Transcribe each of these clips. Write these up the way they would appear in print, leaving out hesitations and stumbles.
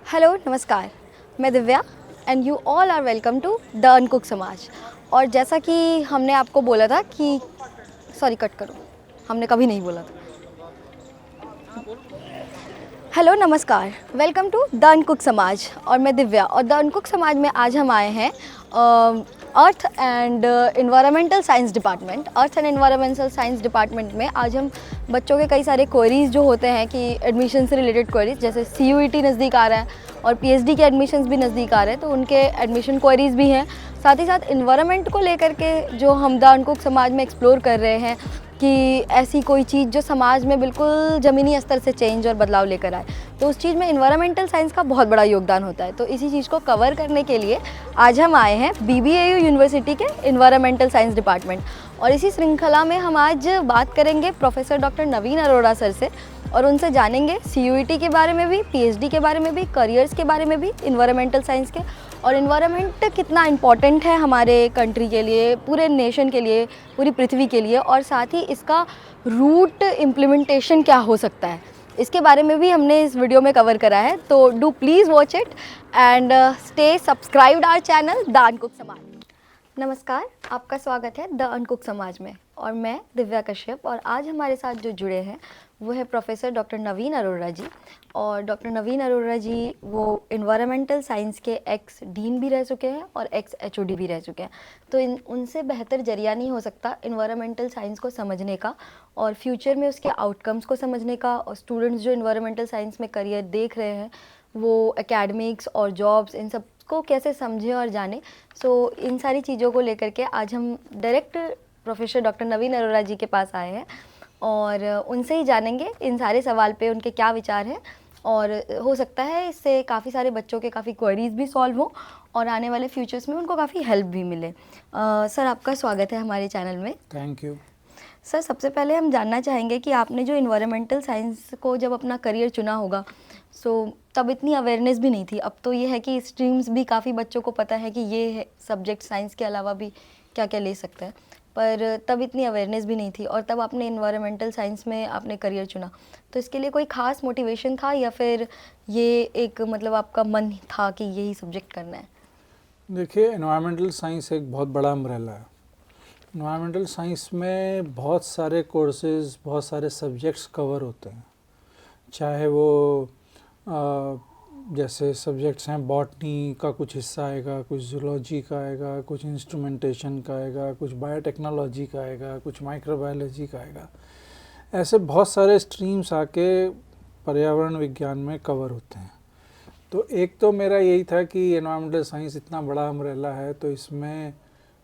Hello नमस्कार, मैं Divya and you all are welcome to the uncook Samaj. और जैसा कि हमने आपको बोला था कि सॉरी कट करो, हमने कभी नहीं बोला था। हेलो नमस्कार, welcome to the uncook Samaj और मैं दिव्या। और द अनकुक समाज में आज हम आए हैं earth and environmental science department. Earth and environmental science department में आज हम बच्चों के कई सारे क्वेरीज़ जो होते हैं कि एडमिशन से रिलेटेड क्वेरीज, जैसे CUET नज़दीक आ रहा है और PhD के एडमिशन्स भी नज़दीक आ रहे हैं, तो उनके एडमिशन क्वेरीज़ भी हैं। साथ ही साथ इन्वायरमेंट को लेकर के जो हम द अनकुक समाज में एक्सप्लोर कर रहे हैं कि ऐसी कोई चीज़ जो समाज में बिल्कुल ज़मीनी स्तर से चेंज और बदलाव लेकर आए, तो उस चीज़ में इन्वायरमेंटल साइंस का बहुत बड़ा योगदान होता है। तो इसी चीज़ को कवर करने के लिए आज हम आए हैं BBAU यूनिवर्सिटी के इन्वायरमेंटल साइंस डिपार्टमेंट। और इसी श्रृंखला में हम आज बात करेंगे प्रोफेसर डॉक्टर नवीन अरोड़ा सर से और उनसे जानेंगे CUET के बारे में भी, PhD के बारे में भी, करियर्स के बारे में भी, इन्वायरमेंटल साइंस के, और इन्वायरमेंट कितना इम्पॉर्टेंट है हमारे कंट्री के लिए, पूरे नेशन के लिए, पूरी पृथ्वी के लिए, और साथ ही इसका रूट इम्प्लीमेंटेशन क्या हो सकता है, इसके बारे में भी हमने इस वीडियो में कवर करा है। तो do please watch it and stay subscribed our channel the uncook Samaj. नमस्कार, आपका स्वागत है द अनकुक समाज में और मैं दिव्या कश्यप। और आज हमारे साथ जो जुड़े हैं वो है प्रोफेसर डॉक्टर नवीन अरोड़ा जी। और डॉक्टर नवीन अरोड़ा जी वो इन्वायरमेंटल साइंस के एक्स डीन भी रह चुके हैं और एक्स HOD भी रह चुके हैं। तो उनसे बेहतर जरिया नहीं हो सकता इन्वायरमेंटल साइंस को समझने का और फ्यूचर में उसके आउटकम्स को समझने का। और स्टूडेंट्स जो इन्वायरमेंटल साइंस में करियर देख रहे हैं वो एकेडमिक्स और जॉब्स इन सब को कैसे समझें और जाने। सो इन सारी चीज़ों को लेकर के आज हम डायरेक्ट प्रोफेसर डॉक्टर नवीन अरोड़ा जी के पास आए हैं और उनसे ही जानेंगे इन सारे सवाल पे उनके क्या विचार हैं। और हो सकता है इससे काफ़ी सारे बच्चों के काफ़ी क्वेरीज भी सॉल्व हों और आने वाले फ्यूचर्स में उनको काफ़ी हेल्प भी मिले। सर, आपका स्वागत है हमारे चैनल में। Thank you. सर, सबसे पहले हम जानना चाहेंगे कि आपने जो इन्वायरमेंटल साइंस को जब अपना करियर चुना होगा, तब इतनी अवेयरनेस भी नहीं थी। अब तो ये है कि स्ट्रीम्स भी काफ़ी बच्चों को पता है कि ये सब्जेक्ट साइंस के अलावा भी क्या क्या ले सकता है, पर तब इतनी अवेयरनेस भी नहीं थी और तब आपने इन्वायरमेंटल साइंस में आपने करियर चुना। तो इसके लिए कोई ख़ास मोटिवेशन था या फिर ये एक मतलब आपका मन था कि यही सब्जेक्ट करना है? देखिए, एनवायरमेंटल साइंस एक बहुत बड़ा अम्ब्रेला है। एनवायरमेंटल साइंस में बहुत सारे कोर्सेज, बहुत सारे सब्जेक्ट्स कवर होते हैं। चाहे वो जैसे सब्जेक्ट्स हैं, बॉटनी का कुछ हिस्सा आएगा, कुछ जूलॉजी का आएगा, कुछ इंस्ट्रूमेंटेशन का आएगा, कुछ बायोटेक्नोलॉजी का आएगा, कुछ माइक्रोबायोलॉजी का आएगा। ऐसे बहुत सारे स्ट्रीम्स आके पर्यावरण विज्ञान में कवर होते हैं। तो एक तो मेरा यही था कि एनवायरमेंटल साइंस इतना बड़ा अम्ब्रेला है तो इसमें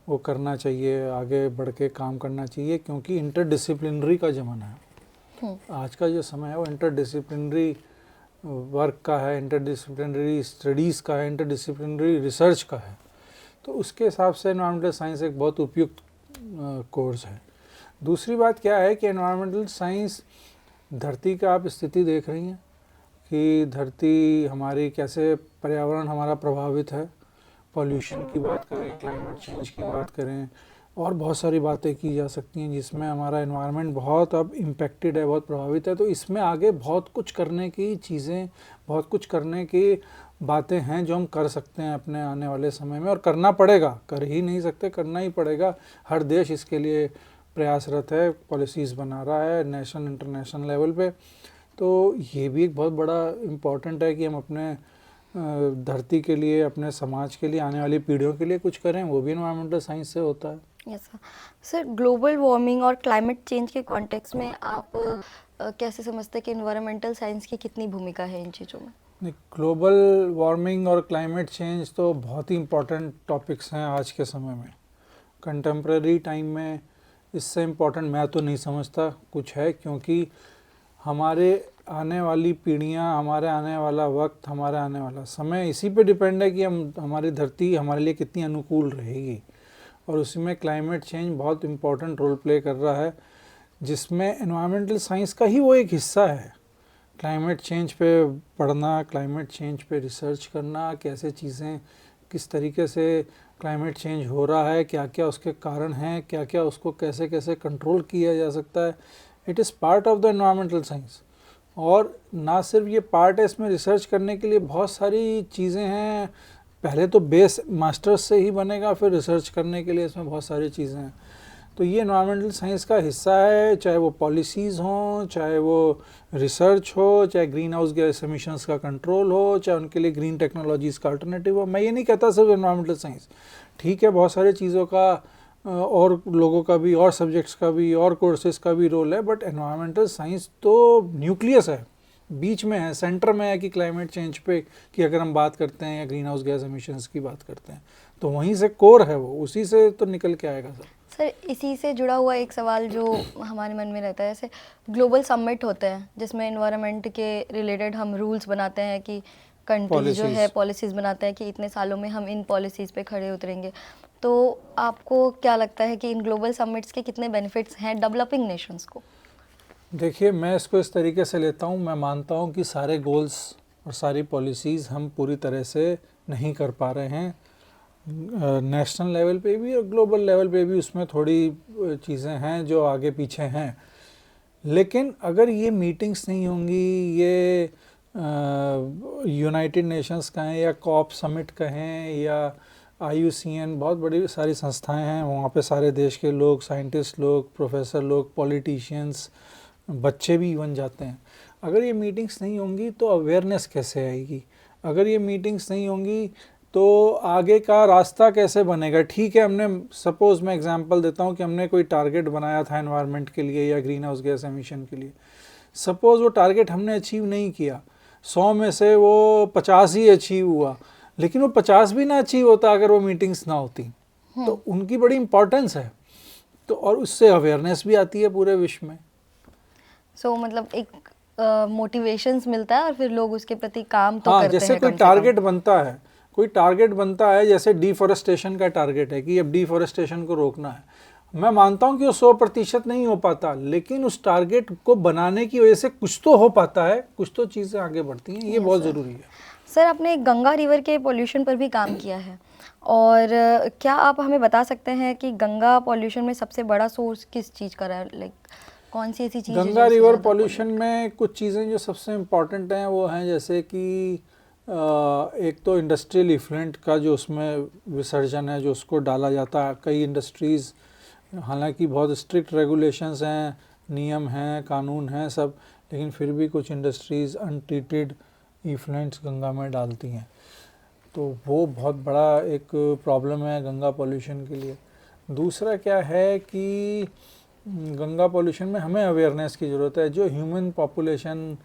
वो करना चाहिए, आगे बढ़ के काम करना चाहिए, क्योंकि इंटरडिसिप्लिनरी का ज़माना है। आज का जो समय है वो इंटरडिसिप्लिनरी वर्क का है, इंटरडिसिप्लिनरी स्टडीज़ का है, इंटरडिसिप्लिनरी रिसर्च का है। तो उसके हिसाब से एनवायरमेंटल साइंस एक बहुत उपयुक्त कोर्स है। दूसरी बात क्या है कि एनवायरमेंटल साइंस धरती का आप स्थिति देख रही हैं कि धरती हमारी कैसे, पर्यावरण हमारा प्रभावित है। पॉल्यूशन की बात करें, क्लाइमेट चेंज की बात करें, और बहुत सारी बातें की जा सकती हैं जिसमें हमारा एनवायरनमेंट बहुत अब इम्पेक्टेड है, बहुत प्रभावित है। तो इसमें आगे बहुत कुछ करने की चीज़ें, बहुत कुछ करने की बातें हैं जो हम कर सकते हैं अपने आने वाले समय में, और करना पड़ेगा। कर ही नहीं सकते, करना ही पड़ेगा। हर देश इसके लिए प्रयासरत है, पॉलिसीज़ बना रहा है नेशनल इंटरनेशनल लेवल पे। तो ये भी एक बहुत बड़ा इम्पॉर्टेंट है कि हम अपने धरती के लिए, अपने समाज के लिए, आने वाली पीढ़ियों के लिए कुछ करें। वो भी एनवायरमेंटल साइंस से होता है। Yes sir. ग्लोबल वार्मिंग और क्लाइमेट चेंज के कॉन्टेक्स्ट में आप कैसे समझते हैं कि इन्वायरमेंटल साइंस की कितनी भूमिका है इन चीज़ों में? ग्लोबल वार्मिंग और क्लाइमेट चेंज तो बहुत ही इम्पॉर्टेंट टॉपिक्स हैं आज के समय में, कंटेम्प्रेरी टाइम में। इससे इम्पॉर्टेंट मैं तो नहीं समझता कुछ है, क्योंकि हमारे आने वाली पीढ़ियां, हमारे आने वाला वक्त, हमारे आने वाला समय इसी पे डिपेंड है कि हमारी धरती हमारे लिए कितनी अनुकूल रहेगी। और उसमें क्लाइमेट चेंज बहुत इम्पॉर्टेंट रोल प्ले कर रहा है, जिसमें एनवायरमेंटल साइंस का ही वो एक हिस्सा है। क्लाइमेट चेंज पे पढ़ना, क्लाइमेट चेंज पे रिसर्च करना, कैसे चीज़ें, किस तरीके से क्लाइमेट चेंज हो रहा है, क्या क्या उसके कारण हैं, क्या क्या उसको कैसे कैसे कंट्रोल किया जा सकता है। It is part of the environmental science. और ना सिर्फ ये पार्ट है, इसमें रिसर्च करने के लिए बहुत सारी चीज़ें हैं। पहले तो बेस मास्टर्स से ही बनेगा, फिर रिसर्च करने के लिए इसमें बहुत सारी चीज़ें हैं। तो ये एनवायरमेंटल साइंस का हिस्सा है, चाहे वो पॉलिसीज़ हों, चाहे वो रिसर्च हो, चाहे ग्रीन हाउस गैस एमिशंस का कंट्रोल हो, चाहे उनके लिए ग्रीन टेक्नोलॉजीज़ का अल्टरनेटिव हो। मैं ये नहीं कहता सिर्फ एनवायरमेंटल साइंस, ठीक है, बहुत सारी चीज़ों का और लोगों का भी, और सब्जेक्ट्स का भी, और कोर्सेज का भी रोल है, बट एनवायरमेंटल साइंस तो न्यूक्लियस है, बीच में है, सेंटर में है कि क्लाइमेट चेंज पे की अगर हम बात करते हैं या ग्रीन हाउस गैस एमिशंस की बात करते हैं, तो वहीं से कोर है वो, उसी से तो निकल के आएगा सर। सर इसी से जुड़ा हुआ एक सवाल जो हमारे मन में रहता है, जैसे ग्लोबल समिट होते हैं जिसमें एनवायरनमेंट के रिलेटेड हम रूल्स बनाते हैं कि कंट्रीज जो है पॉलिसीज़ बनाते हैं कि इतने सालों में हम इन पॉलिसीज़ पे खड़े उतरेंगे। तो आपको क्या लगता है कि इन ग्लोबल समिट्स के कितने बेनिफिट्स हैं डेवलपिंग नेशंस को? देखिए, मैं इसको इस तरीके से लेता हूँ, मैं मानता हूँ कि सारे गोल्स और सारी पॉलिसीज़ हम पूरी तरह से नहीं कर पा रहे हैं, नेशनल लेवल पे भी और ग्लोबल लेवल पे भी उसमें थोड़ी चीज़ें हैं जो आगे पीछे हैं। लेकिन अगर ये मीटिंग्स नहीं होंगी, ये यूनाइटेड नेशंस कहें या कॉप समिट कहें या IUCN, बहुत बड़ी सारी संस्थाएं हैं, वहाँ पे सारे देश के लोग, साइंटिस्ट लोग, प्रोफेसर लोग, पॉलिटिशियंस, बच्चे भी इवन जाते हैं। अगर ये मीटिंग्स नहीं होंगी तो अवेयरनेस कैसे आएगी? अगर ये मीटिंग्स नहीं होंगी तो आगे का रास्ता कैसे बनेगा? ठीक है, हमने सपोज़ मैं एग्जांपल देता हूँ कि हमने कोई टारगेट बनाया था एनवायरनमेंट के लिए या ग्रीन हाउस गैस एमिशन के लिए, सपोज़ वो टारगेट हमने अचीव नहीं किया, 100 में से वो 50 ही अचीव हुआ, लेकिन वो 50 भी ना अचीव होता अगर वो मीटिंग्स ना होती, तो उनकी बड़ी इंपॉर्टेंस है। तो और उससे अवेयरनेस भी आती है पूरे विश्व में। सो मतलब एक मोटिवेशंस मिलता है और फिर लोग उसके प्रति काम तो हाँ, करते जैसे हैं कोई कम से टारगेट कम। बनता है, कोई टारगेट बनता है, जैसे डिफॉरेस्टेशन का टारगेट है कि अब डिफॉरेस्टेशन को रोकना है। मैं मानता हूँ कि वो 100% नहीं हो पाता, लेकिन उस टारगेट को बनाने की वजह से कुछ तो हो पाता है, कुछ तो चीज़ें आगे बढ़ती हैं, ये बहुत ज़रूरी है। सर आपने गंगा रिवर के पोल्यूशन पर भी काम किया है, और क्या आप हमें बता सकते हैं कि गंगा पोल्यूशन में सबसे बड़ा सोर्स किस चीज़ का रहा है? लाइक कौन सी ऐसी चीज़ है गंगा जो रिवर ज़्यादा पॉल्यूशन में कुछ चीज़ें जो सबसे इम्पॉर्टेंट हैं वो हैं, जैसे कि एक तो इंडस्ट्रियल इफ्लुएंट का जो उसमें विसर्जन है, जो उसको डाला जाता है, कई इंडस्ट्रीज़, हालांकि बहुत स्ट्रिक्ट रेगुलेशंस हैं, नियम हैं, कानून हैं सब, लेकिन फिर भी कुछ इंडस्ट्रीज़ अनट्रीटेड इफ्लुएंट्स गंगा में डालती हैं, तो वो बहुत बड़ा एक प्रॉब्लम है गंगा पॉल्यूशन के लिए। दूसरा क्या है कि गंगा पॉल्यूशन में हमें अवेयरनेस की ज़रूरत है। जो ह्यूमन पॉपुलेशन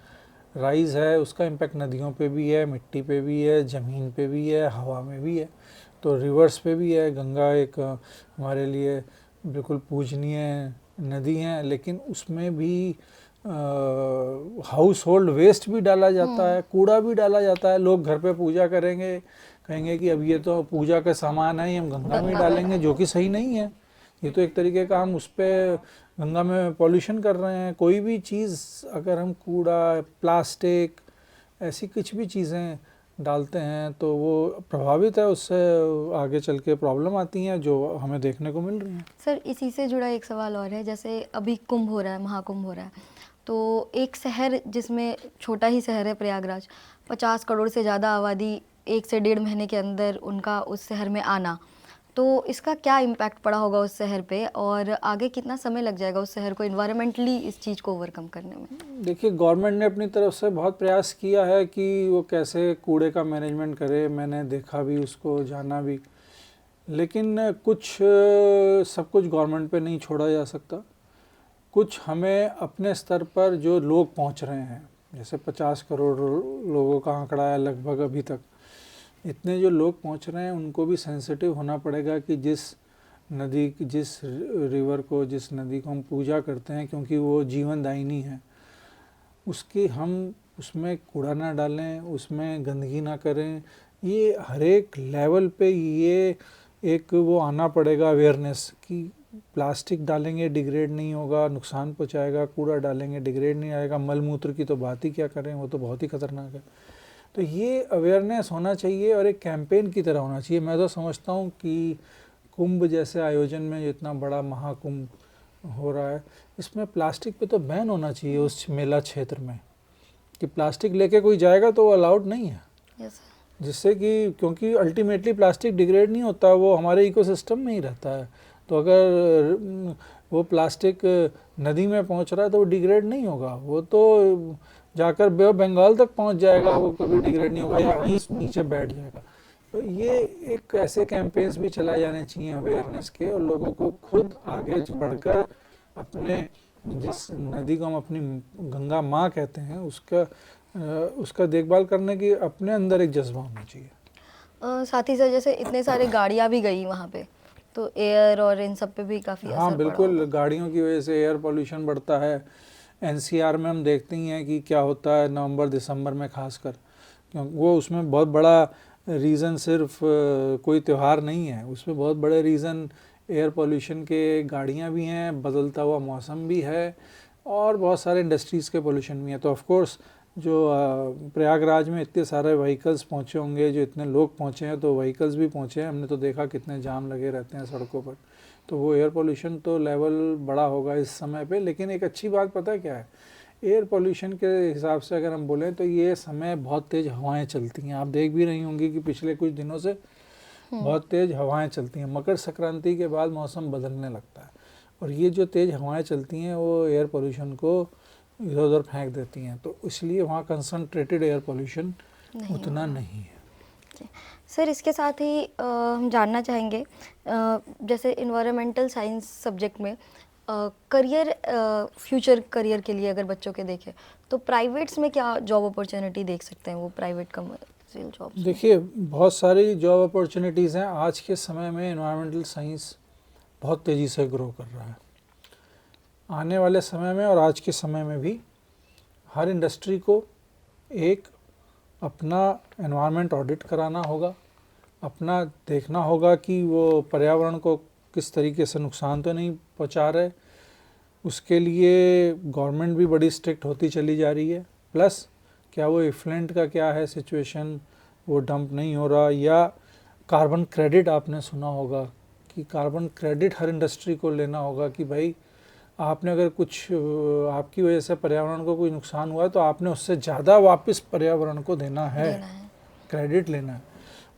राइज़ है उसका इम्पैक्ट नदियों पे भी है, मिट्टी पे भी है, ज़मीन पे भी है, हवा में भी है, तो रिवर्स पे भी है। गंगा एक हमारे लिए बिल्कुल पूजनीय नदी है, लेकिन उसमें भी हाउस होल्ड वेस्ट भी डाला जाता है, कूड़ा भी डाला जाता है। लोग घर पे पूजा करेंगे, कहेंगे कि अब ये तो पूजा का सामान है, हम गंगा में डालेंगे, जो कि सही नहीं है। ये तो एक तरीके का हम उस पर गंगा में पॉल्यूशन कर रहे हैं। कोई भी चीज़ अगर हम कूड़ा, प्लास्टिक, ऐसी कुछ भी चीज़ें डालते हैं तो वो प्रभावित है, उससे आगे चल के प्रॉब्लम आती हैं जो हमें देखने को मिल रही हैं। सर इसी से जुड़ा एक सवाल और है, जैसे अभी कुंभ हो रहा है, महाकुंभ हो रहा है, तो एक शहर जिसमें छोटा ही शहर है प्रयागराज, 50 करोड़ से ज़्यादा आबादी, 1 से 1.5 महीने के अंदर उनका उस शहर में आना, तो इसका क्या इम्पैक्ट पड़ा होगा उस शहर पे, और आगे कितना समय लग जाएगा उस शहर को इन्वायरमेंटली इस चीज़ को ओवरकम करने में? देखिए, गवर्नमेंट ने अपनी तरफ से बहुत प्रयास किया है कि वो कैसे कूड़े का मैनेजमेंट करे, मैंने देखा भी उसको, जाना भी, लेकिन कुछ सब कुछ गवर्नमेंट पे नहीं छोड़ा जा सकता। कुछ हमें अपने स्तर पर जो लोग पहुंच रहे हैं, जैसे 50 करोड़ लोगों का आंकड़ा है लगभग अभी तक, इतने जो लोग पहुंच रहे हैं उनको भी सेंसिटिव होना पड़ेगा कि जिस नदी, जिस रिवर को, जिस नदी को हम पूजा करते हैं क्योंकि वो जीवनदायिनी है, उसकी हम उसमें कूड़ा ना डालें, उसमें गंदगी ना करें। ये हर एक लेवल पे ये एक वो आना पड़ेगा अवेयरनेस कि प्लास्टिक डालेंगे डिग्रेड नहीं होगा, नुकसान पहुंचाएगा, कूड़ा डालेंगे डिग्रेड नहीं आएगा, मल मूत्र की तो बात ही क्या करें, वो तो बहुत ही खतरनाक है। तो ये अवेयरनेस होना चाहिए और एक कैंपेन की तरह होना चाहिए। मैं तो समझता हूँ कि कुंभ जैसे आयोजन में, इतना बड़ा महाकुंभ हो रहा है, इसमें प्लास्टिक पे तो बैन होना चाहिए उस मेला क्षेत्र में, कि प्लास्टिक लेके कोई जाएगा तो वो अलाउड नहीं है, यस जिससे कि क्योंकि अल्टीमेटली प्लास्टिक डिग्रेड नहीं होता, वो हमारे इकोसिस्टम में ही रहता है। तो अगर वो प्लास्टिक नदी में पहुंच रहा है तो वो डिग्रेड नहीं होगा, वो तो जाकर बे ऑफ बंगाल तक पहुंच जाएगा, वो कभी डिग्रेड नहीं होगा या वहीं नीचे बैठ जाएगा। तो ये एक ऐसे कैंपेन्स भी चलाए जाने चाहिए अवेयरनेस के, और लोगों को खुद आगे बढ़कर अपने जिस नदी को हम अपनी गंगा माँ कहते हैं उसका देखभाल करने की अपने अंदर एक जज्बा होना चाहिए। साथ ही साथ जैसे इतने सारे गाड़ियाँ भी गई वहाँ पे, तो एयर और इन सब पे भी काफ़ी असर हाँ पड़ा बिल्कुल, होगा। गाड़ियों की वजह से एयर पोल्यूशन बढ़ता है। एनसीआर में हम देखते ही हैं कि क्या होता है नवंबर दिसंबर में खासकर, क्योंकि वो उसमें बहुत बड़ा रीज़न सिर्फ कोई त्यौहार नहीं है, उसमें बहुत बड़े रीज़न एयर पोल्यूशन के गाड़ियाँ भी हैं, बदलता हुआ मौसम भी है, और बहुत सारे इंडस्ट्रीज़ के पोल्यूशन भी हैं। तो ऑफ कोर्स जो प्रयागराज में इतने सारे व्हीकल्स पहुँचे होंगे, जो इतने लोग पहुँचे हैं, तो व्हीकल्स भी पहुँचे हैं, हमने तो देखा कितने जाम लगे रहते हैं सड़कों पर। तो वो एयर पोल्यूशन तो लेवल बड़ा होगा इस समय पे। लेकिन एक अच्छी बात पता है क्या है, एयर पोल्यूशन के हिसाब से अगर हम बोलें तो ये समय बहुत तेज़ हवाएं चलती हैं। आप देख भी रही होंगी कि पिछले कुछ दिनों से बहुत तेज़ हवाएं चलती हैं। मकर संक्रांति के बाद मौसम बदलने लगता है, और ये जो तेज़ हवाएं चलती हैं वो एयर पोल्यूशन को इधर उधर फेंक देती हैं, तो इसलिए वहाँ कंसनट्रेटेड एयर पोल्यूशन उतना नहीं है। सर इसके साथ ही हम जानना चाहेंगे, जैसे इन्वायरमेंटल साइंस सब्जेक्ट में करियर, फ्यूचर करियर के लिए अगर बच्चों के देखें तो प्राइवेट्स में क्या जॉब अपॉर्चुनिटी देख सकते हैं वो, प्राइवेट कमर्शियल जॉब्स? देखिए, बहुत सारी जॉब अपॉर्चुनिटीज़ हैं। आज के समय में इन्वायरमेंटल साइंस बहुत तेज़ी से ग्रो कर रहा है। आने वाले समय में और आज के समय में भी हर इंडस्ट्री को एक अपना एनवायरनमेंट ऑडिट कराना होगा, अपना देखना होगा कि वो पर्यावरण को किस तरीके से नुकसान तो नहीं पहुंचा रहे। उसके लिए गवर्नमेंट भी बड़ी स्ट्रिक्ट होती चली जा रही है। प्लस क्या वो इफ्लुएंट का क्या है सिचुएशन, वो डंप नहीं हो रहा, या कार्बन क्रेडिट आपने सुना होगा कि कार्बन क्रेडिट हर इंडस्ट्री को लेना होगा कि भाई आपने अगर कुछ आपकी वजह से पर्यावरण को कोई नुकसान हुआ है तो आपने उससे ज़्यादा वापस पर्यावरण को देना है, क्रेडिट लेना है।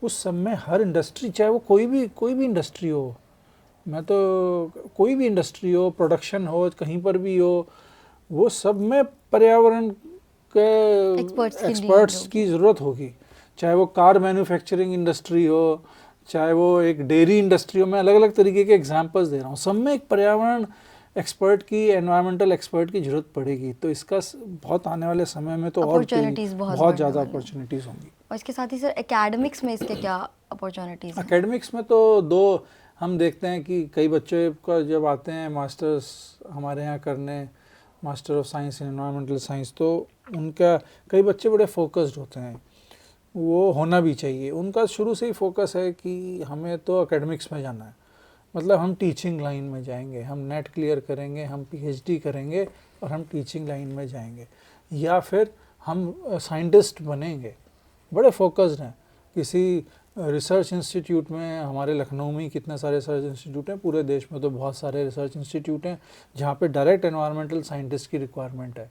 उस सब में हर इंडस्ट्री, चाहे वो कोई भी इंडस्ट्री हो, मैं तो कोई भी इंडस्ट्री हो, प्रोडक्शन हो, कहीं पर भी हो, वो सब में पर्यावरण के एक्सपर्ट्स की ज़रूरत होगी। चाहे वो कार मैन्युफैक्चरिंग इंडस्ट्री हो, चाहे वो एक डेयरी इंडस्ट्री हो, मैं अलग अलग तरीके के एग्जांपल्स दे रहा हूँ। सब में एक पर्यावरण एक्सपर्ट की, एनवायरमेंटल एक्सपर्ट की ज़रूरत पड़ेगी। तो इसका बहुत आने वाले समय में तो और बहुत ज़्यादा अपॉर्चुनिटीज़ होंगी। और इसके साथ ही सर एकेडमिक्स में इसके क्या अपॉर्चुनिटीज़ हैं? एकेडमिक्स में तो दो हम देखते हैं कि कई बच्चे का जब आते हैं मास्टर्स हमारे यहाँ करने, master of science in environmental science, तो उनका कई बच्चे बड़े फोकस्ड होते हैं, वो होना भी चाहिए। उनका शुरू से ही फोकस है कि हमें तो एकेडमिक्स में जाना है, मतलब हम टीचिंग लाइन में जाएंगे, हम नेट क्लियर करेंगे, हम पीएचडी करेंगे और हम टीचिंग लाइन में जाएंगे, या फिर हम साइंटिस्ट बनेंगे। बड़े फोकस्ड हैं। किसी रिसर्च इंस्टीट्यूट में, हमारे लखनऊ में कितने सारे रिसर्च इंस्टीट्यूट हैं, पूरे देश में तो बहुत सारे रिसर्च इंस्टीट्यूट हैं जहाँ पे डायरेक्ट एनवायरमेंटल साइंटिस्ट की रिक्वायरमेंट है।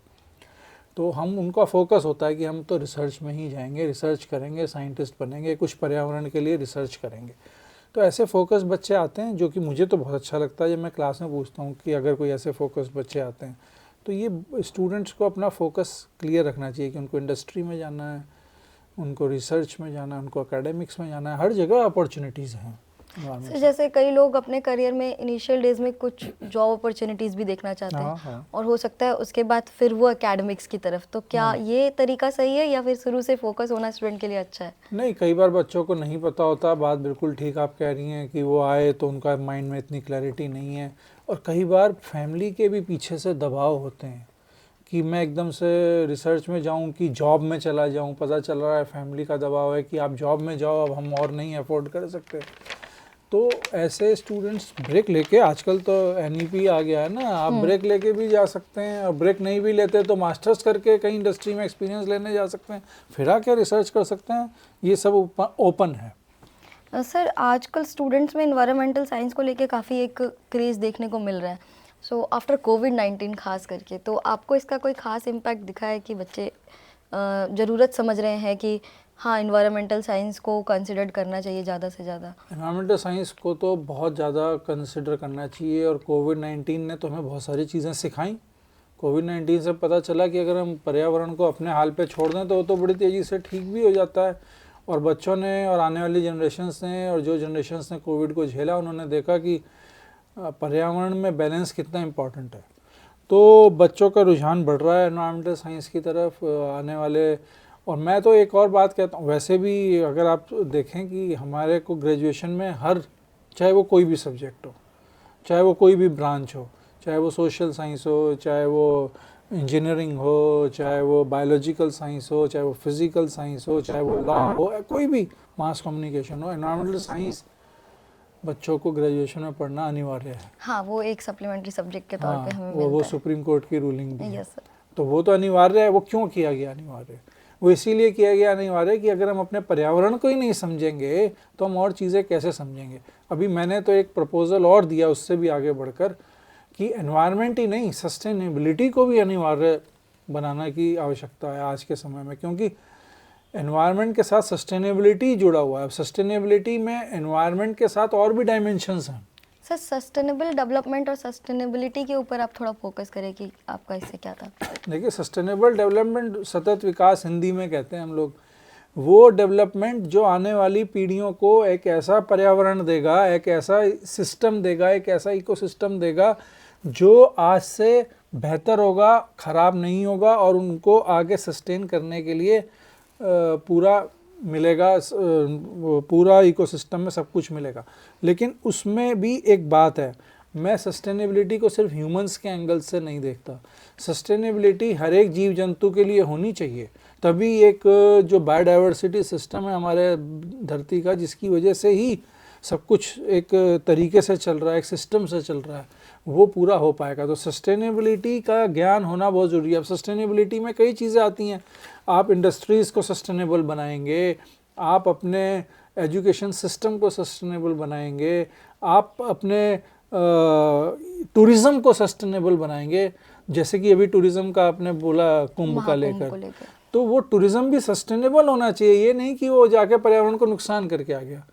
तो हम उनका फोकस होता है कि हम तो रिसर्च में ही जाएंगे, रिसर्च करेंगे, साइंटिस्ट बनेंगे, कुछ पर्यावरण के लिए रिसर्च करेंगे। तो ऐसे फोकस बच्चे आते हैं, जो कि मुझे तो बहुत अच्छा लगता है जब मैं क्लास में पूछता हूँ कि अगर कोई ऐसे फोकस बच्चे आते हैं तो ये स्टूडेंट्स को अपना फोकस क्लियर रखना चाहिए कि उनको इंडस्ट्री में जाना है, उनको रिसर्च में जाना है, उनको एकेडमिक्स में जाना है। हर जगह अपॉर्चुनिटीज़ हैं। सर जैसे कई लोग अपने करियर में इनिशियल डेज में कुछ जॉब अपॉर्चुनिटीज़ भी देखना चाहते हैं, हाँ। और हो सकता है उसके बाद फिर वो एकेडमिक्स की तरफ, तो क्या ये तरीका सही है या फिर शुरू से फोकस होना स्टूडेंट के लिए अच्छा है? नहीं, कई बार बच्चों को नहीं पता होता। बात बिल्कुल ठीक आप कह रही हैं कि वो आए तो उनका माइंड में इतनी क्लैरिटी नहीं है, और कई बार फैमिली के भी पीछे से दबाव होते हैं कि मैं एकदम से रिसर्च में जाऊं कि जॉब में चला जाऊं। पता चल रहा है फैमिली का दबाव है कि आप जॉब में जाओ, अब हम और नहीं अफोर्ड कर सकते। तो ऐसे स्टूडेंट्स ब्रेक लेके, आजकल तो एनईपी आ गया है ना, आप ब्रेक लेके भी जा सकते हैं, और ब्रेक नहीं भी लेते तो मास्टर्स करके कहीं इंडस्ट्री में एक्सपीरियंस लेने जा सकते हैं, फिर आके रिसर्च कर सकते हैं। ये सब ओपन है। सर आजकल स्टूडेंट्स में इन्वायरमेंटल साइंस को लेके काफ़ी एक क्रेज़ देखने को मिल रहा है, सो आफ्टर कोविड-19 खास करके, तो आपको इसका कोई ख़ास इम्पैक्ट दिखा है कि बच्चे ज़रूरत समझ रहे हैं कि हाँ इन्वायरमेंटल साइंस को कंसिडर करना चाहिए ज़्यादा से ज़्यादा? एनवायरमेंटल साइंस को तो बहुत ज़्यादा कंसिडर करना चाहिए, और कोविड-19 ने तो हमें बहुत सारी चीज़ें सिखाई। कोविड-19 से पता चला कि अगर हम पर्यावरण को अपने हाल पे छोड़ दें तो वो तो बड़ी तेज़ी से ठीक भी हो जाता है। और बच्चों ने और आने वाली जनरेशन्स ने, और जो जनरेशन्स ने कोविड को झेला, उन्होंने देखा कि पर्यावरण में बैलेंस कितना इम्पॉर्टेंट है। तो बच्चों का रुझान बढ़ रहा है एनवायरमेंटल साइंस की तरफ आने वाले। और मैं तो एक और बात कहता हूँ, वैसे भी अगर आप देखें कि हमारे को ग्रेजुएशन में हर, चाहे वो कोई भी सब्जेक्ट हो, चाहे वो कोई भी ब्रांच हो, चाहे वो सोशल साइंस हो, चाहे वो इंजीनियरिंग हो, चाहे वो बायोलॉजिकल साइंस हो, चाहे वो फिजिकल साइंस हो, चाहे वो लॉ हो, कोई भी मास कम्युनिकेशन हो, एनवायरमेंटल साइंस बच्चों को ग्रेजुएशन में पढ़ना अनिवार्य है। हाँ, वो एक सप्लीमेंट्री सब्जेक्ट के तौर पे हमें वो मिलता है। सुप्रीम कोर्ट की रूलिंग भी है। Yes sir. तो वो तो अनिवार्य है। वो क्यों किया गया अनिवार्य? वो इसीलिए किया गया अनिवार्य कि अगर हम अपने पर्यावरण को ही नहीं समझेंगे तो हम और चीज़ें कैसे समझेंगे। अभी मैंने तो एक प्रपोजल और दिया उससे भी आगे बढ़कर कि एनवायरनमेंट ही नहीं, सस्टेनेबिलिटी को भी अनिवार्य बनाना की आवश्यकता है आज के समय में, क्योंकि एनवायरनमेंट के साथ सस्टेनेबिलिटी जुड़ा हुआ है। सस्टेनेबिलिटी में एनवायरनमेंट के साथ और भी डायमेंशंस हैं। सर, सस्टेनेबल डेवलपमेंट और सस्टेनेबिलिटी के ऊपर आप थोड़ा फोकस करें कि आपका इससे क्या था? देखिए, सस्टेनेबल डेवलपमेंट, सतत विकास हिंदी में कहते हैं हम लोग, वो डेवलपमेंट जो आने वाली पीढ़ियों को एक ऐसा पर्यावरण देगा, एक ऐसा सिस्टम देगा, एक ऐसा इकोसिस्टम देगा जो आज से बेहतर होगा, ख़राब नहीं होगा, और उनको आगे सस्टेन करने के लिए पूरा मिलेगा, पूरा इकोसिस्टम में सब कुछ मिलेगा। लेकिन उसमें भी एक बात है, मैं सस्टेनेबिलिटी को सिर्फ ह्यूमंस के एंगल से नहीं देखता। सस्टेनेबिलिटी हर एक जीव जंतु के लिए होनी चाहिए, तभी एक जो बायोडाइवर्सिटी सिस्टम है हमारे धरती का, जिसकी वजह से ही सब कुछ एक तरीके से चल रहा है, एक सिस्टम से चल रहा है, वो पूरा हो पाएगा। तो सस्टेनेबिलिटी का ज्ञान होना बहुत ज़रूरी है। अब सस्टेनेबिलिटी में कई चीज़ें आती हैं। आप इंडस्ट्रीज़ को सस्टेनेबल बनाएंगे, आप अपने एजुकेशन सिस्टम को सस्टेनेबल बनाएंगे, आप अपने टूरिज़्म को सस्टेनेबल बनाएंगे। जैसे कि अभी टूरिज़्म का आपने बोला कुंभ का लेकर, तो वो टूरिज़्म भी सस्टेनेबल होना चाहिए, ये नहीं कि वो जाके पर्यावरण को नुकसान करके आ गया।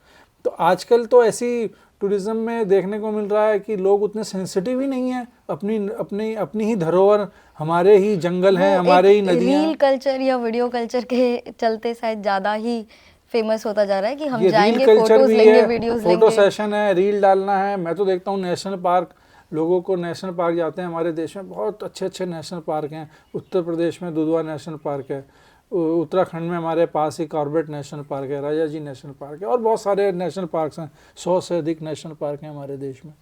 तो आजकल तो ऐसी टूरिज़्म में देखने को मिल रहा है कि लोग उतने सेंसिटिव ही नहीं हैं। अपनी ही धरोहर, हमारे ही जंगल हैं, हमारे ही नदियाँ। रील कल्चर या वीडियो कल्चर के चलते शायद ज़्यादा ही फेमस होता जा रहा है कि हम जाएंगे, फोटोज लेंगे, वीडियोस लेंगे, फोटो सेशन है, रील डालना है। मैं तो देखता हूँ नेशनल पार्क, लोगों को नेशनल पार्क जाते हैं। हमारे देश में बहुत अच्छे अच्छे नेशनल पार्क हैं। उत्तर प्रदेश में दुधवा नेशनल पार्क है, उत्तराखंड में हमारे पास ही कॉर्बेट नेशनल पार्क है, राजा जी नेशनल पार्क है, और बहुत सारे नेशनल पार्क्स हैं। 100 से अधिक नेशनल पार्क हैं हमारे देश में।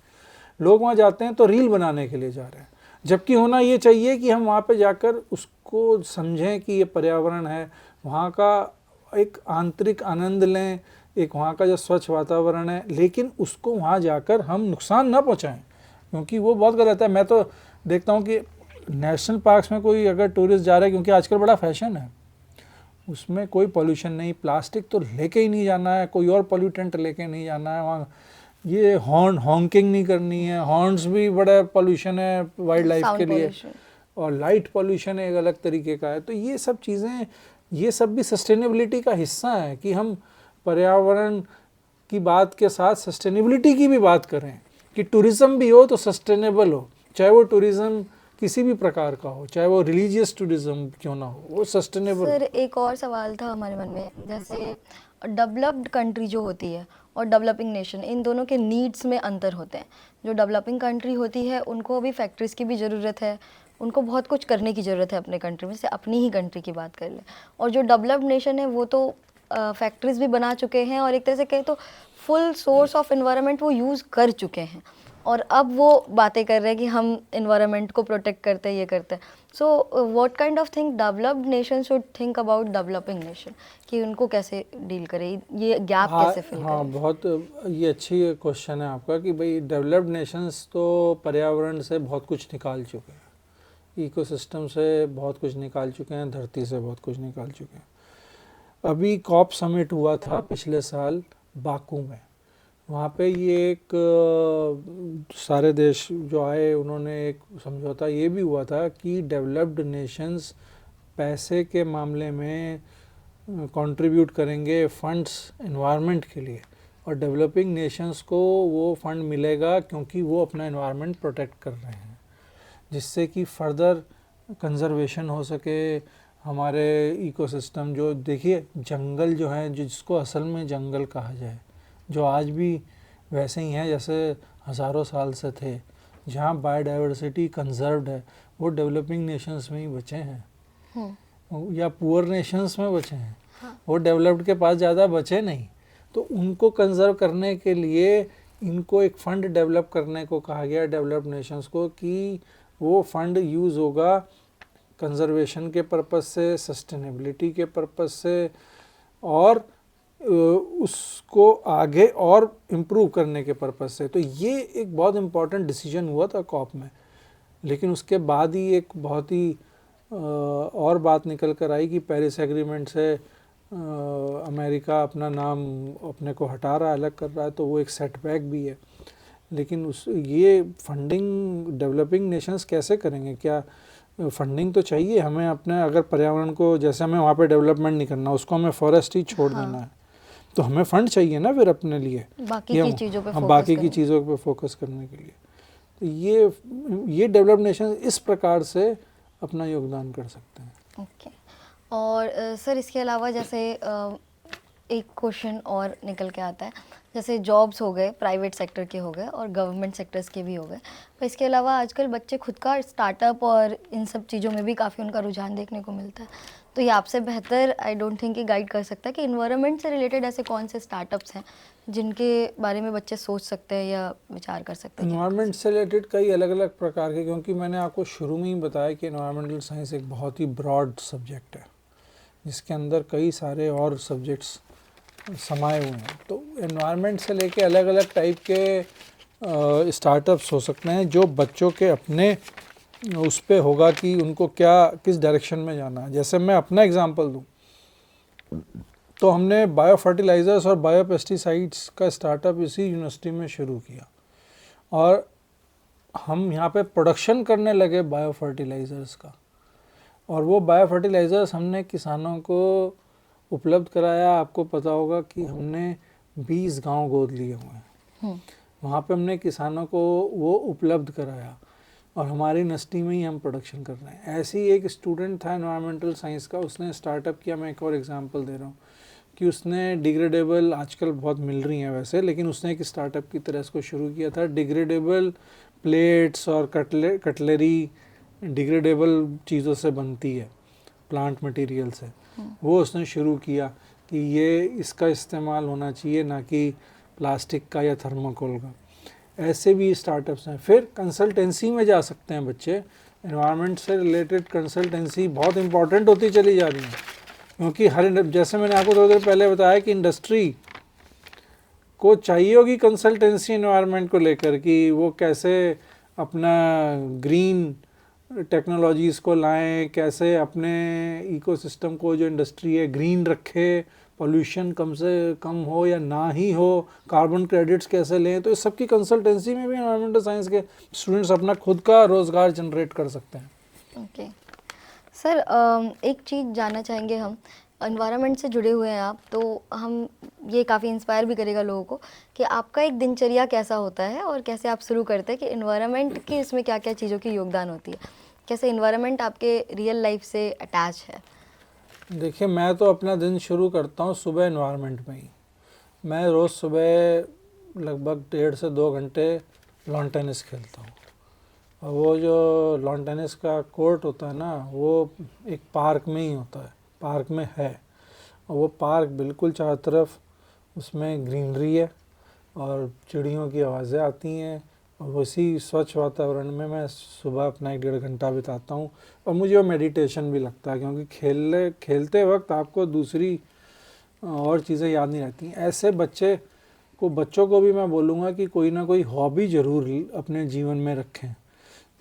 लोग वहाँ जाते हैं तो रील बनाने के लिए जा रहे हैं, जबकि होना ये चाहिए कि हम वहाँ पे जाकर उसको समझें कि ये पर्यावरण है, वहाँ का एक आंतरिक आनंद लें, एक वहाँ का जो स्वच्छ वातावरण है, लेकिन उसको वहाँ जाकर हम नुकसान ना पहुँचाएं, क्योंकि वो बहुत गलत है। मैं तो देखता हूँ कि नेशनल पार्क्स में कोई अगर टूरिस्ट जा रहा है, क्योंकि आजकल बड़ा फैशन है, उसमें कोई पोल्यूशन नहीं, प्लास्टिक तो लेके ही नहीं जाना है, कोई और पोल्यूटेंट लेके नहीं जाना है वहाँ। ये हॉन्किंग नहीं करनी है, हॉर्न्स भी बड़ा पोल्यूशन है वाइल्ड लाइफ के लिए, और लाइट पोल्यूशन एक अलग तरीके का है। तो ये सब चीज़ें, ये सब भी सस्टेनेबिलिटी का हिस्सा है कि हम पर्यावरण की बात के साथ सस्टेनेबिलिटी की भी बात करें, कि टूरिज़्म भी हो तो सस्टेनेबल हो, चाहे वो टूरिज़्म किसी भी प्रकार का हो, चाहे वो रिलीजियस टूरिज़्म क्यों ना हो, वो सस्टेनेबल। सर, एक और सवाल था हमारे मन में, जैसे डेवलप्ड कंट्री जो होती है और डेवलपिंग नेशन, इन दोनों के नीड्स में अंतर होते हैं। जो डेवलपिंग कंट्री होती है उनको अभी फैक्ट्रीज़ की भी ज़रूरत है, उनको बहुत कुछ करने की ज़रूरत है अपने कंट्री में, से अपनी ही कंट्री की बात कर लें। और जो डेवलप्ड नेशन है वो तो फैक्ट्रीज़ भी बना चुके हैं, और एक तरह से कहें तो फुल सोर्स ऑफ एनवायरनमेंट वो यूज़ कर चुके हैं, और अब वो बातें कर रहे हैं कि हम एनवायरनमेंट को प्रोटेक्ट करते हैं, ये करते हैं। So what kind of thing developed nation should think about developing nation, कि उनको कैसे डील करें, ये गैप कैसे फिल करें? हाँ, बहुत ये अच्छी क्वेश्चन है आपका कि भाई डेवलप्ड नेशंस तो पर्यावरण से बहुत कुछ निकाल चुके हैं, इकोसिस्टम से बहुत कुछ निकाल चुके हैं, धरती से बहुत कुछ निकाल चुके हैं। अभी कॉप समिट हुआ था पिछले साल बाकू में, वहाँ पे ये एक सारे देश जो आए, उन्होंने एक समझौता ये भी हुआ था कि डेवलप्ड नेशंस पैसे के मामले में कंट्रीब्यूट करेंगे फंड्स एनवायरनमेंट के लिए, और डेवलपिंग नेशंस को वो फंड मिलेगा क्योंकि वो अपना एनवायरनमेंट प्रोटेक्ट कर रहे हैं, जिससे कि फर्दर कंजर्वेशन हो सके हमारे इकोसिस्टम। जो देखिए जंगल जो है, जिसको असल में जंगल कहा जाए, जो आज भी वैसे ही हैं जैसे हज़ारों साल से थे, जहाँ बायोडाइवर्सिटी कंजर्व्ड है, वो डेवलपिंग नेशंस में ही बचे हैं या पुअर नेशंस में बचे हैं। वो डेवलप्ड के पास ज़्यादा बचे नहीं। तो उनको कंजर्व करने के लिए इनको एक फ़ंड डेवलप करने को कहा गया डेवलप्ड नेशंस को, कि वो फंड यूज़ होगा कंजर्वेशन के पर्पस से, सस्टेनेबिलिटी के पर्पस से, और उसको आगे और इम्प्रूव करने के पर्पस से। तो ये एक बहुत इम्पॉर्टेंट डिसीजन हुआ था कॉप में। लेकिन उसके बाद ही एक बहुत ही और बात निकल कर आई कि पेरिस एग्रीमेंट से अमेरिका अपना नाम अपने को हटा रहा है, अलग कर रहा है, तो वो एक सेटबैक भी है। लेकिन ये फंडिंग डेवलपिंग नेशंस कैसे करेंगे? क्या फंडिंग तो चाहिए हमें अपने, अगर पर्यावरण को, जैसे हमें वहाँ पे डेवलपमेंट नहीं करना, उसको हमें फॉरेस्ट ही छोड़ देना है, तो हमें फंड चाहिए ना फिर अपने लिए, बाकी की चीज़ों पे हम बाकी की चीज़ों पे फोकस करने के लिए। तो ये डेवलप्ड नेशन इस प्रकार से अपना योगदान कर सकते हैं। ओके। और सर इसके अलावा जैसे एक क्वेश्चन और निकल के आता है, जैसे जॉब्स हो गए, प्राइवेट सेक्टर के हो गए और गवर्नमेंट सेक्टर्स के भी हो गए, पर इसके अलावा आजकल बच्चे खुद का स्टार्टअप और इन सब चीज़ों में भी काफ़ी उनका रुझान देखने को मिलता है। तो ये आपसे बेहतर आई डोंट थिंक कि गाइड कर सकता है कि इन्वायरमेंट से रिलेटेड ऐसे कौन से स्टार्टअप्स हैं जिनके बारे में बच्चे सोच सकते हैं या विचार कर सकते हैं। इन्वायरमेंट से रिलेटेड कई अलग अलग प्रकार के, क्योंकि मैंने आपको शुरू में ही बताया कि इन्वायरमेंटल साइंस एक बहुत ही ब्रॉड सब्जेक्ट है जिसके अंदर कई सारे और सब्जेक्ट्स समाये हुए हैं। तो एनवायरनमेंट से लेके अलग अलग टाइप के स्टार्टअप्स हो सकते हैं जो बच्चों के अपने उस पे होगा कि उनको क्या, किस डायरेक्शन में जाना है। जैसे मैं अपना एग्जांपल दूं तो हमने बायो फर्टिलाइज़र्स और बायो पेस्टिसाइड्स का स्टार्टअप इसी यूनिवर्सिटी में शुरू किया, और हम यहाँ पे प्रोडक्शन करने लगे बायो फर्टिलाइज़र्स का। और वो बायो फर्टिलाइज़र्स हमने किसानों को उपलब्ध कराया। आपको पता होगा कि हमने 20 गांव गोद लिए हुए हैं, वहाँ पे हमने किसानों को वो उपलब्ध कराया, और हमारी यूनिवर्सिटी में ही हम प्रोडक्शन कर रहे हैं। ऐसे ही एक स्टूडेंट था एनवायरमेंटल साइंस का, उसने स्टार्टअप किया। मैं एक और एग्जांपल दे रहा हूँ कि उसने डिग्रेडेबल, आजकल बहुत मिल रही हैं वैसे, लेकिन उसने एक स्टार्टअप की तरह इसको शुरू किया था। डिग्रेडेबल प्लेट्स और कटलरी डिग्रेडेबल चीज़ों से बनती है, प्लांट मटेरियल से। वो उसने शुरू किया कि ये इसका इस्तेमाल होना चाहिए, ना कि प्लास्टिक का या थर्माकोल का। ऐसे भी स्टार्टअप्स हैं। फिर कंसल्टेंसी में जा सकते हैं बच्चे। एनवायरनमेंट से रिलेटेड कंसल्टेंसी बहुत इंपॉर्टेंट होती चली जा रही है, क्योंकि जैसे मैंने आपको थोड़ी देर पहले बताया कि इंडस्ट्री को चाहिए होगी कंसल्टेंसी एनवायरनमेंट को लेकर, कि वो कैसे अपना ग्रीन टेक्नोलॉजीज़ को लाएं, कैसे अपने इकोसिस्टम को, जो इंडस्ट्री है, ग्रीन रखे, पोल्यूशन कम से कम हो या ना ही हो, कार्बन क्रेडिट्स कैसे लें। तो इस सब की कंसल्टेंसी में भी एनवायरमेंटल साइंस के स्टूडेंट्स अपना खुद का रोज़गार जनरेट कर सकते हैं। ओके सर, एक चीज़ जानना चाहेंगे हम, एनवायरनमेंट से जुड़े हुए हैं आप, तो हम ये काफ़ी इंस्पायर भी करेगा लोगों को कि आपका एक दिनचर्या कैसा होता है और कैसे आप शुरू करते हैं कि एनवायरनमेंट की इसमें क्या क्या चीज़ों की योगदान होती है, कैसे एनवायरनमेंट आपके रियल लाइफ से अटैच है। देखिए, मैं तो अपना दिन शुरू करता हूँ सुबह एनवायरनमेंट में ही। मैं रोज़ सुबह लगभग 1.5 से 2 घंटे लॉन टेनिस खेलता हूँ। और वो जो लॉन टेनिस का कोर्ट होता है ना, वो एक पार्क में ही होता है, पार्क में है। और वो पार्क बिल्कुल चारों तरफ उसमें ग्रीनरी है और चिड़ियों की आवाज़ें आती हैं, और उसी स्वच्छ वातावरण में मैं सुबह अपना 1-1.5 घंटा बिताता हूँ। और मुझे वो मेडिटेशन भी लगता है, क्योंकि खेलते वक्त आपको दूसरी और चीज़ें याद नहीं रहती। ऐसे बच्चों को भी मैं बोलूँगा कि कोई ना कोई हॉबी ज़रूर अपने जीवन में रखें।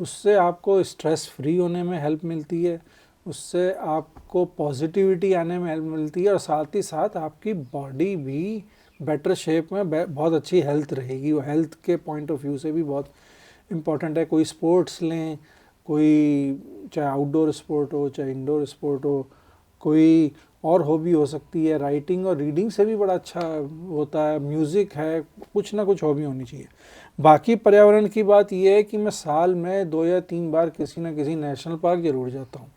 उससे आपको स्ट्रेस फ्री होने में हेल्प मिलती है, उससे आपको पॉजिटिविटी आने में हेल्प मिलती है, और साथ ही साथ आपकी बॉडी भी बेटर शेप में, बहुत अच्छी हेल्थ रहेगी। वो हेल्थ के पॉइंट ऑफ व्यू से भी बहुत इम्पॉर्टेंट है। कोई स्पोर्ट्स लें, कोई चाहे आउटडोर स्पोर्ट हो चाहे इंडोर स्पोर्ट हो, कोई और हॉबी हो सकती है, राइटिंग और रीडिंग से भी बड़ा अच्छा होता है, म्यूज़िक है, कुछ ना कुछ हॉबी होनी चाहिए। बाकी पर्यावरण की बात यह है कि मैं साल में 2 या 3 बार किसी न किसी नेशनल पार्क ज़रूर जाता हूँ।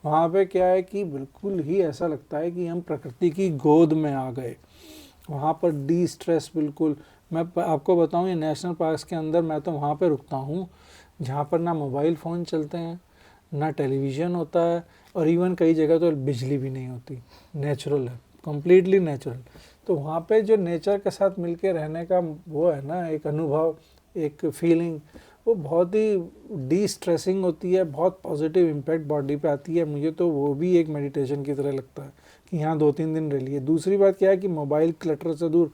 वहाँ पे क्या है कि बिल्कुल ही ऐसा लगता है कि हम प्रकृति की गोद में आ गए। वहाँ पर डी स्ट्रेस बिल्कुल, मैं आपको बताऊँ ये नेशनल पार्क्स के अंदर मैं तो वहाँ पे रुकता हूँ जहाँ पर ना मोबाइल फ़ोन चलते हैं, ना टेलीविज़न होता है, और इवन कई जगह तो बिजली भी नहीं होती, नेचुरल है, कम्प्लीटली नेचुरल। तो वहाँ पे जो नेचर के साथ मिलके रहने का वो है ना, एक अनुभव, एक फीलिंग, वो बहुत ही डी स्ट्रेसिंग होती है, बहुत पॉजिटिव इम्पैक्ट बॉडी पे आती है। मुझे तो वो भी एक मेडिटेशन की तरह लगता है कि यहाँ 2-3 दिन रह लिए। दूसरी बात क्या है कि मोबाइल क्लटर से दूर,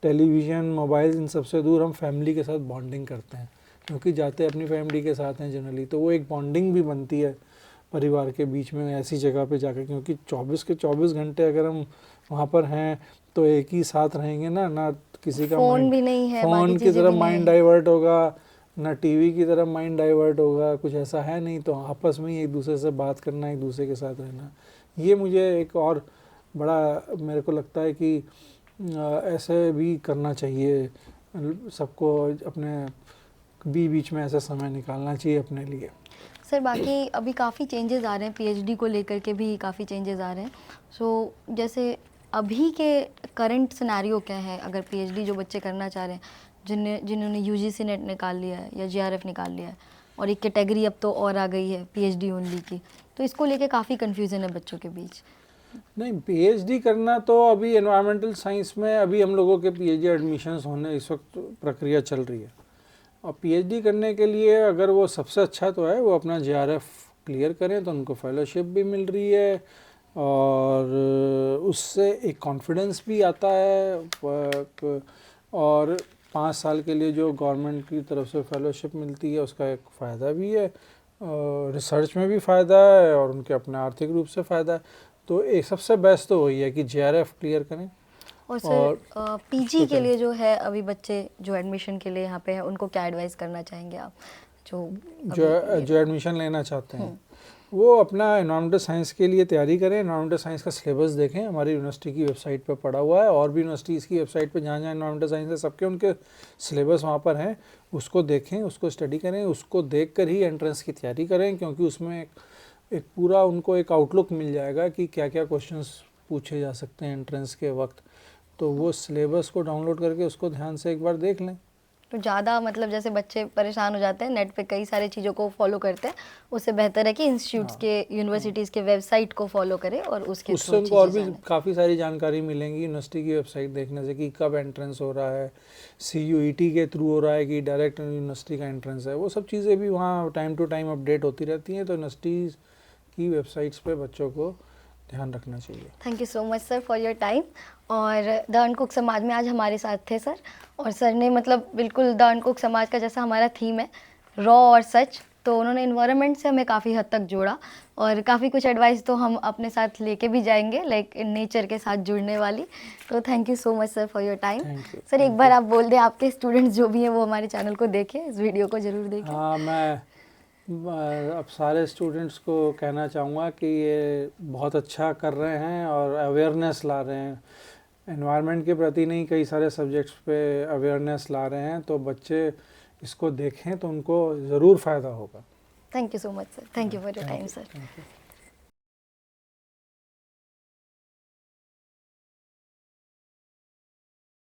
टेलीविज़न, मोबाइल, इन सब से दूर हम फैमिली के साथ बॉन्डिंग करते हैं, क्योंकि जाते अपनी फैमिली के साथ हैं जनरली, तो वो एक बॉन्डिंग भी बनती है परिवार के बीच में ऐसी जगह पे जाकर। क्योंकि 24 के 24 घंटे अगर हम वहाँ पर हैं तो एक ही साथ रहेंगे ना किसी का फ़ोन भी नहीं है, बाकी फ़ोन की चीज़ें तरफ भी नहीं माइंड है। डाइवर्ट होगा, ना टीवी की तरफ माइंड डाइवर्ट होगा, कुछ ऐसा है नहीं। तो आपस में ही एक दूसरे से बात करना, एक दूसरे के साथ रहना, ये मुझे एक और बड़ा मेरे को लगता है कि ऐसे भी करना चाहिए सबको, अपने बीच में ऐसा समय निकालना चाहिए अपने लिए। सर बाकी अभी काफ़ी चेंजेस आ रहे हैं, पीएचडी को लेकर के भी काफ़ी चेंजेस आ रहे हैं। सो जैसे अभी के करंट सिनेरियो क्या है, अगर पीएचडी जो बच्चे करना चाह रहे हैं, जिन्होंने यूजीसी नेट निकाल लिया है या जीआरएफ निकाल लिया है, और एक कैटेगरी अब तो और आ गई है पीएचडी ओनली की, तो इसको लेके काफ़ी कन्फ्यूज़न है बच्चों के बीच। नहीं, पीएचडी करना तो अभी एनवायरमेंटल साइंस में अभी हम लोगों के पीएचडी एडमिशन्स होने इस वक्त प्रक्रिया चल रही है। और पीएचडी करने के लिए अगर वो सबसे अच्छा तो है वो अपना जीआरएफ क्लियर करें, तो उनको फेलोशिप भी मिल रही है और उससे एक कॉन्फिडेंस भी आता है। और 5 साल के लिए जो गवर्नमेंट की तरफ से फेलोशिप मिलती है उसका एक फ़ायदा भी है, रिसर्च में भी फ़ायदा है और उनके अपने आर्थिक रूप से फ़ायदा है। तो एक सबसे बेस्ट तो वही है कि जीआरएफ क्लियर करें। और सर पीजी के लिए जो है अभी बच्चे जो एडमिशन के लिए यहाँ पे है, उनको क्या एडवाइस करना चाहेंगे आप, जो एडमिशन लेना चाहते हैं वो अपना एनवायरमेंटल साइंस के लिए तैयारी करें। एनवायरमेंटल साइंस का सिलेबस देखें, हमारी यूनिवर्सिटी की वेबसाइट पर पड़ा हुआ है, और भी यूनिवर्सिटीज़ की वेबसाइट पर जहाँ जहाँ एनवायरमेंटल साइंस है सबके उनके सिलेबस वहाँ पर हैं, उसको देखें, उसको स्टडी करें, उसको देख कर ही एंट्रेंस की तैयारी करें, क्योंकि उसमें एक पूरा उनको एक आउटलुक मिल जाएगा कि क्या क्या क्वेश्चंस पूछे जा सकते हैं एंट्रेंस के वक्त। तो वो सिलेबस को डाउनलोड करके उसको ध्यान से एक बार देख लें। तो ज़्यादा मतलब जैसे बच्चे परेशान हो जाते हैं, नेट पे कई सारी चीज़ों को फॉलो करते हैं, उससे बेहतर है कि इंस्टीट्यूट्स के, यूनिवर्सिटीज़ के वेबसाइट को फॉलो करें और उसके उससे उनको और भी काफ़ी सारी जानकारी मिलेंगी यूनिवर्सिटी की वेबसाइट देखने से, कि कब एंट्रेंस हो रहा है, सीयूईटी के थ्रू हो रहा है कि डायरेक्ट यूनिवर्सिटी का एंट्रेंस है। वो सब चीज़ें भी वहाँ टाइम टू टाइम अपडेट होती रहती हैं। तो यूनिवर्सिटीज़ की वेबसाइट्स पे बच्चों को ध्यान रखना चाहिए। Thank you so much sir for your time. और द अनकुक समाज में आज हमारे साथ थे सर, और सर ने मतलब बिल्कुल द अनकुक समाज का जैसा हमारा थीम है रॉ और सच, तो उन्होंने इन्वायरमेंट से हमें काफ़ी हद तक जोड़ा, और काफ़ी कुछ एडवाइस तो हम अपने साथ लेके भी जाएंगे, लाइक नेचर के साथ जुड़ने वाली। तो thank you so much sir for your time. Sir एक बार आप बोल दें, आपके स्टूडेंट्स जो भी हैं वो हमारे चैनल को देखें, इस वीडियो को ज़रूर देखें। हाँ, मैं अब सारे स्टूडेंट्स को कहना चाहूँगा कि ये बहुत अच्छा कर रहे हैं और अवेयरनेस ला रहे हैं, एनवायरनमेंट के प्रति नहीं कई सारे सब्जेक्ट्स पे अवेयरनेस ला रहे हैं। तो बच्चे इसको देखें तो उनको ज़रूर फ़ायदा होगा। Thank you so much sir, thank you for your time sir. Thank you.